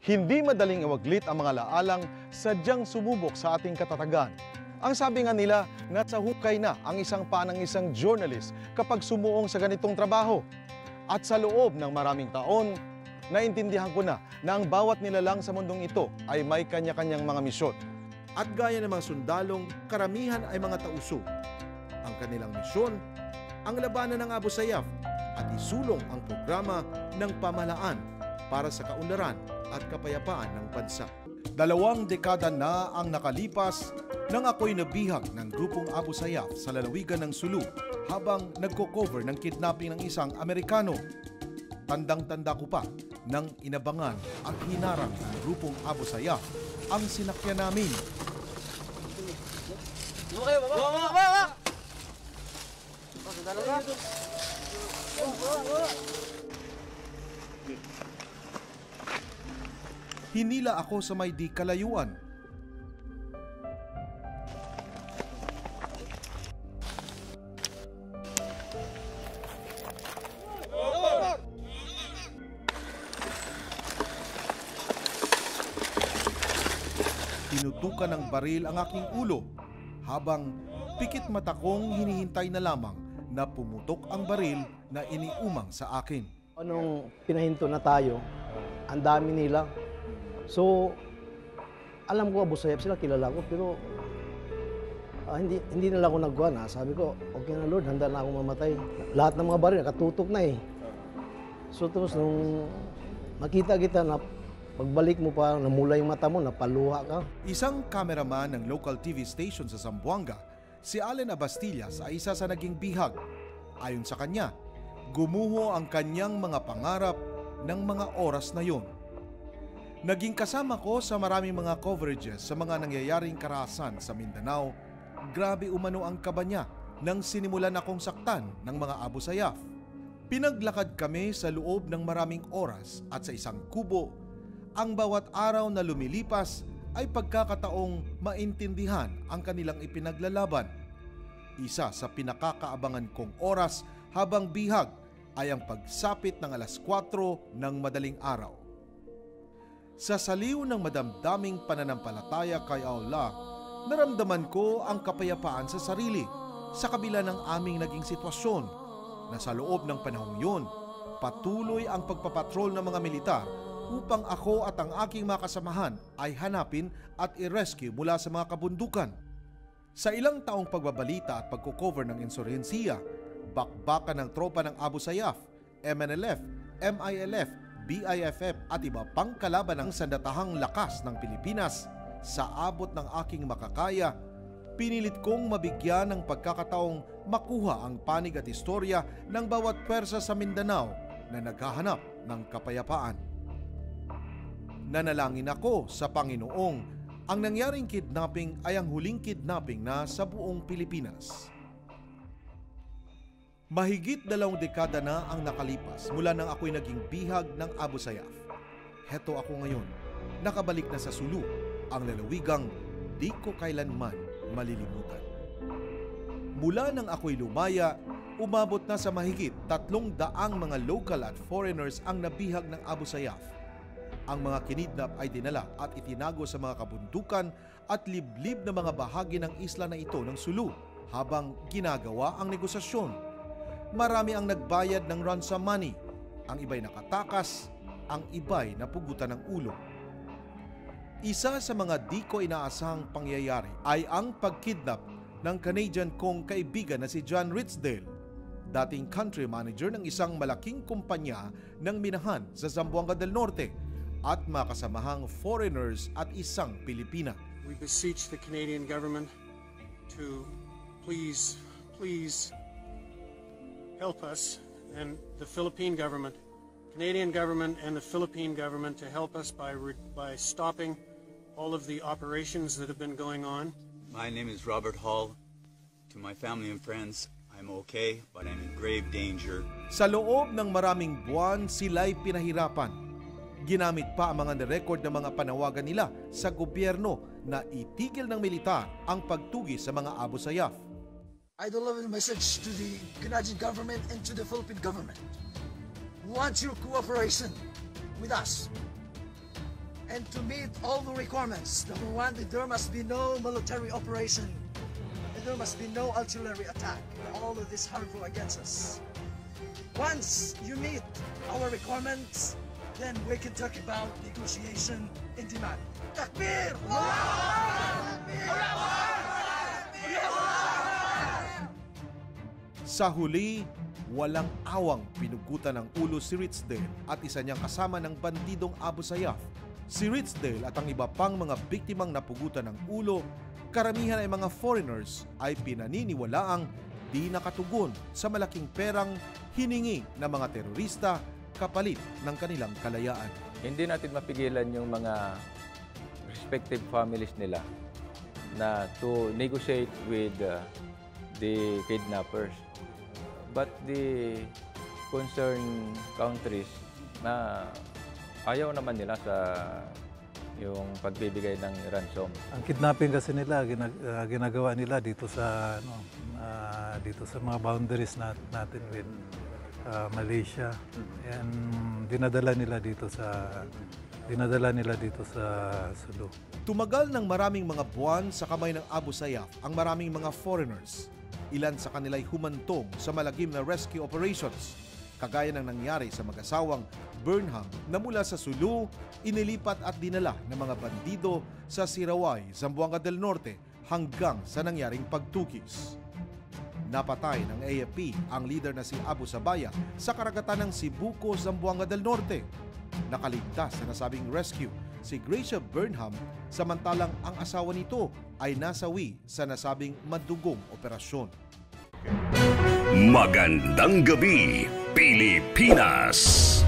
Hindi madaling iwaglit ang mga laalang sadyang sumubok sa ating katatagan. Ang sabi nga nila, nasa hukay na ang isang pa ng isang journalist kapag sumuong sa ganitong trabaho. At sa loob ng maraming taon, naintindihan ko na ang bawat nilalang sa mundong ito ay may kanya-kanyang mga misyon. At gaya ng mga sundalong, karamihan ay mga tauso. Ang kanilang misyon, ang labanan ng Abu Sayyaf at isulong ang programa ng pamahalaan para sa kaunlaran at kapayapaan ng bansa. 2 dekada na ang nakalipas nang ako'y nabihag ng grupong Abu Sayyaf sa lalawigan ng Sulu habang nagko-cover ng kidnapping ng isang Amerikano. Tandang-tanda ko pa nang inabangan at hinarang ng grupong Abu Sayyaf ang sinakyan namin. Hinila ako sa may di kalayuan. Tinutukan ng baril ang aking ulo habang pikit mata kong hinihintay na lamang na pumutok ang baril na iniumang sa akin. Nung pinahinto na tayo, ang dami nila. So, alam ko Abu Sayyaf sila, kilala ko, pero hindi nila ako nagkuhan. Sabi ko, okay na Lord, handa na akong mamatay. Lahat ng mga baril, nakatutok na eh. So, tapos nung makita kita na pagbalik mo pa, namula yung mata mo, napaluha ka. Isang cameraman ng local TV station sa Zamboanga, si Allen Abastillas ay isa sa naging bihag. Ayon sa kanya, gumuho ang kanyang mga pangarap ng mga oras na yon. Naging kasama ko sa maraming mga coverages sa mga nangyayaring karahasan sa Mindanao. Grabe umano ang kaba niya nang sinimulan akong saktan ng mga Abu Sayyaf. Pinaglakad kami sa loob ng maraming oras at sa isang kubo. Ang bawat araw na lumilipas ay pagkakataong maintindihan ang kanilang ipinaglalaban. Isa sa pinakakaabangan kong oras habang bihag ay ang pagsapit ng alas 4 ng madaling araw. Sa saliw ng madamdaming pananampalataya kay Allah, naramdaman ko ang kapayapaan sa sarili sa kabila ng aming naging sitwasyon na sa loob ng panahong yun, patuloy ang pagpapatrol ng mga militar upang ako at ang aking mga kasamahan ay hanapin at i-rescue mula sa mga kabundukan. Sa ilang taong pagbabalita at pagko-cover ng insurhensiya, bakbakan ng tropa ng Abu Sayyaf, MNLF, MILF, BIFF at iba pang kalaban ng sandatahang lakas ng Pilipinas, sa abot ng aking makakaya, pinilit kong mabigyan ng pagkakataong makuha ang panig at istorya ng bawat pwersa sa Mindanao na naghahanap ng kapayapaan. Nanalangin ako sa Panginoong ang nangyaring kidnapping ay ang huling kidnapping na sa buong Pilipinas. Mahigit 2 dekada na ang nakalipas mula nang ako'y naging bihag ng Abu Sayyaf. Heto ako ngayon, nakabalik na sa Sulu, ang lalawigang di ko kailanman malilimutan. Mula nang ako'y lumaya, umabot na sa mahigit 300 mga local at foreigners ang nabihag ng Abu Sayyaf. Ang mga kinidnap ay dinala at itinago sa mga kabundukan at liblib na mga bahagi ng isla na ito ng Sulu habang ginagawa ang negosasyon. Marami ang nagbayad ng ransom money, ang iba'y nakatakas, ang iba'y napugutan ng ulo. Isa sa mga di ko inaasahang pangyayari ay ang pagkidnap ng Canadian kong kaibigan na si John Ridsdale, dating country manager ng isang malaking kumpanya ng minahan sa Zamboanga del Norte at mga kasamahang foreigners at isang Pilipina. We beseech the Canadian government to please help us, and the Philippine government, Canadian government and the Philippine government to help us by stopping all of the operations that have been going on. My name is Robert Hall. To my family and friends, I'm okay, but I'm in grave danger. Sa loob ng maraming buwan, sila'y pinahirapan. Ginamit pa ang mga nirecord ng mga panawagan nila sa gobyerno na itigil ng militar ang pagtugi sa mga Abu Sayyaf. I deliver the message to the Canadian government and to the Philippine government. We want your cooperation with us. And to meet all the requirements, number one, there must be no military operation. And there must be no artillery attack. All of this harmful against us. Once you meet our requirements, then we can talk about negotiation and demand. Takbir! Sa huli, walang awang pinugutan ng ulo si Ridsdale at isa niyang kasama ng bandidong Abu Sayyaf. Si Ridsdale at ang iba pang mga biktimang napugutan ng ulo, karamihan ay mga foreigners, ay pinaniniwalaang di nakatugon sa malaking perang hiningi ng mga terorista kapalit ng kanilang kalayaan. Hindi natin mapigilan yung mga respective families nila na to negotiate with the kidnappers. But the concerned countries na ayaw naman nila sa yung pagbibigay ng ransom. Ang kidnapping kasi nila ginagawa nila dito sa dito sa mga boundaries natin with Malaysia. And dinadala nila dito sa Sulu. Tumagal ng maraming mga buwan sa kamay ng Abu Sayyaf ang maraming mga foreigners. Ilan sa kanila'y humantong sa malagim na rescue operations, kagaya ng nangyari sa mag-asawang Burnham na mula sa Sulu, inilipat at dinala ng mga bandido sa Sirawai, Zamboanga del Norte hanggang sa nangyaring pagtukis. Napatay ng AFP ang leader na si Abu Sabaya sa karagatan ng Sibuco, Zamboanga del Norte. Nakaligtas sa nasabing rescue si Gracia Burnham, samantalang ang asawa nito ay nasawi sa nasabing madugong operasyon. Magandang gabi, Pilipinas!